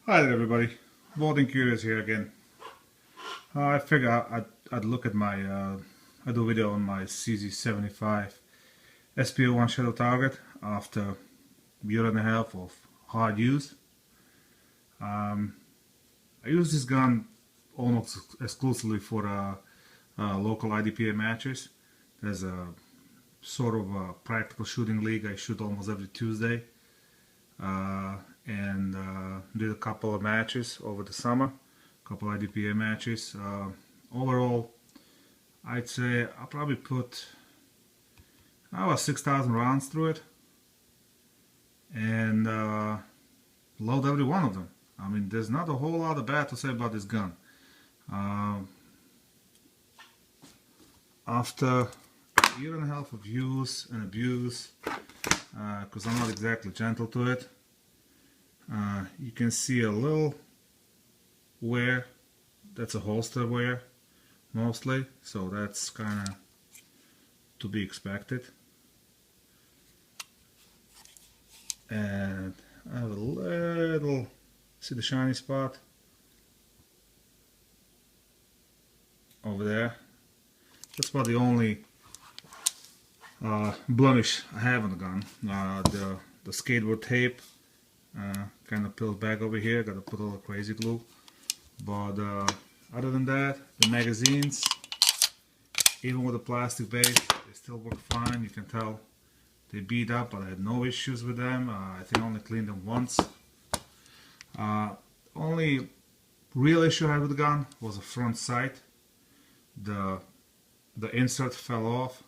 Hi there everybody, Bald&curious here again. I figured I'd look at my, I do a video on my CZ75 SPO1 shadow target after a year and a half of hard use. I use this gun almost exclusively for local IDPA matches. There's a sort of a practical shooting league I shoot almost every Tuesday. And did a couple of matches over the summer, a couple of IDPA matches. Overall, I'd say I'll probably put about 6,000 rounds through it and load every one of them. I mean, there's not a whole lot of bad to say about this gun. After a year and a half of use and abuse, because I'm not exactly gentle to it, you can see a little wear. That's a holster wear mostly, so that's kind of to be expected. And I have a little, see the shiny spot over there? That's about the only blemish I have on the gun. The skateboard tape kind of peels back over here. Got to put a little crazy glue. But other than that, the magazines, even with the plastic base, they still work fine. You can tell they beat up, but I had no issues with them. I think I only cleaned them once. Only real issue I had with the gun was the front sight. The insert fell off,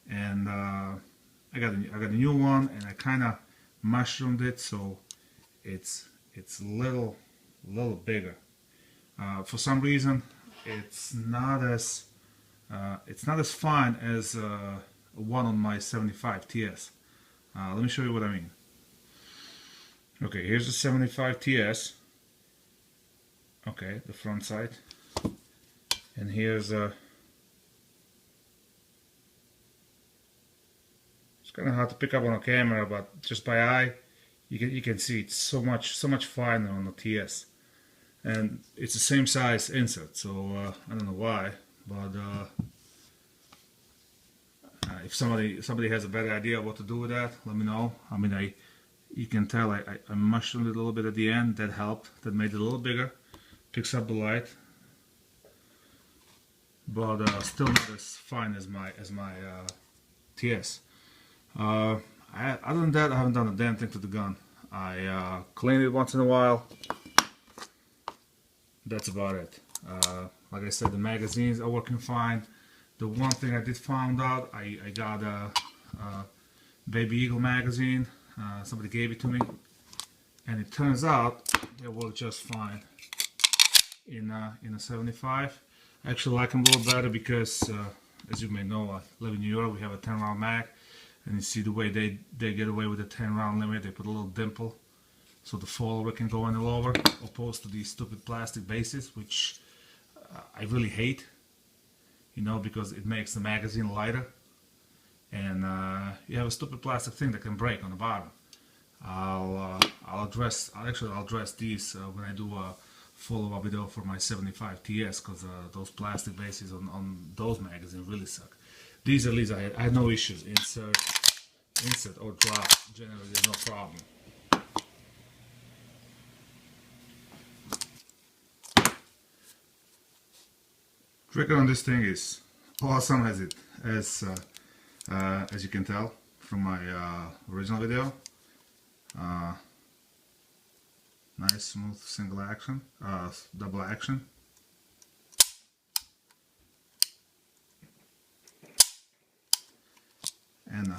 and I got a new one, and I kind of mushroomed it, so it's a little bigger. For some reason, it's not as fine as one on my 75 TS. Let me show you what I mean. Okay, here's the 75 TS. Okay, the front sight, and here's it's kind of hard to pick up on a camera, but just by eye, you can see it's so much finer on the TS, and it's the same size insert. So I don't know why, but if somebody has a better idea what to do with that, let me know. I mean, you can tell I mushroomed it a little bit at the end. That helped. That made it a little bigger. Picks up the light, but still not as fine as my TS. Other than that, I haven't done a damn thing to the gun. I clean it once in a while. That's about it. Like I said, the magazines are working fine. The one thing I did find out, I got a Baby Eagle magazine. Somebody gave it to me, and it turns out they work just fine in a 75. I actually like them a little better because, as you may know, I live in New York. We have a 10-round mag. And you see the way they get away with the 10-round limit. They put a little dimple so the follower can go in the lower, opposed to these stupid plastic bases, which I really hate, you know, because it makes the magazine lighter, and you have a stupid plastic thing that can break on the bottom. I'll address these when I do a follow-up video for my 75 TS, because those plastic bases on those magazines really suck. These at least I had no issues. Insert or drop, generally there's no problem. Trigger on this thing is awesome as you can tell from my original video. Nice smooth single action, double action. And a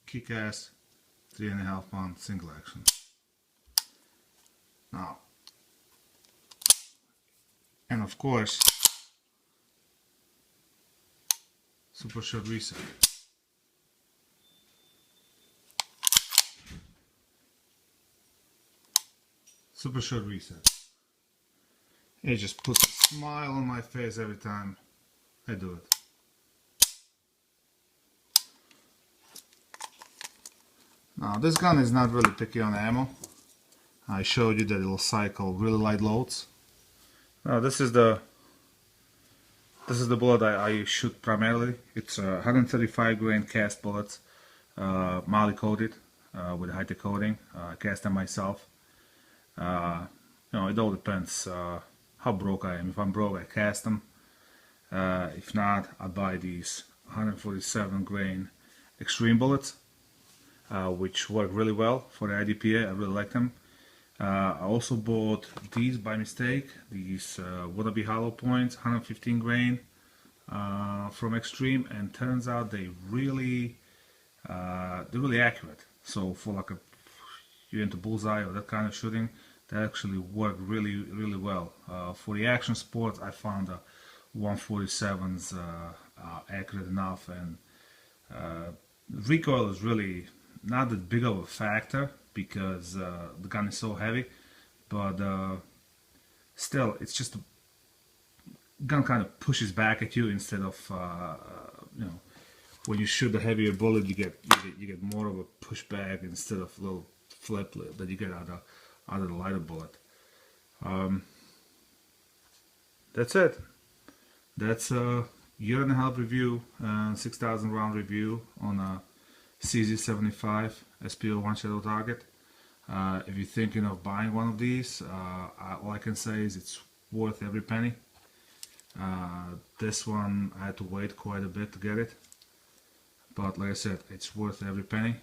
kick-ass 3.5 pound single action. Now, and of course, super short reset. Super short reset. It just puts a smile on my face every time I do it. Now this gun is not really picky on ammo. I showed you that it'll cycle really light loads. Now this is the bullet I shoot primarily. It's 135 grain cast bullets, moly coated with high-tech coating. I cast them myself. It all depends how broke I am. If I'm broke, I cast them. If not, I buy these 147 grain extreme bullets, which work really well for the IDPA. I really like them. I also bought these by mistake, these wannabe hollow points, 115 grain from Extreme, and turns out they're really accurate. So for like you're into bullseye or that kind of shooting, they actually work really well. For the action sports, I found the 147s accurate enough, and recoil is really not that big of a factor because the gun is so heavy, but still, it's just the gun kind of pushes back at you instead of when you shoot the heavier bullet, you get more of a pushback instead of a little flip that you get out of the lighter bullet. That's it. That's a year-and-a-half review, 6,000 round review on a CZ75 SPO1 Shadow Target. If you're thinking of buying one of these, all I can say is it's worth every penny. This one I had to wait quite a bit to get it, but like I said, it's worth every penny.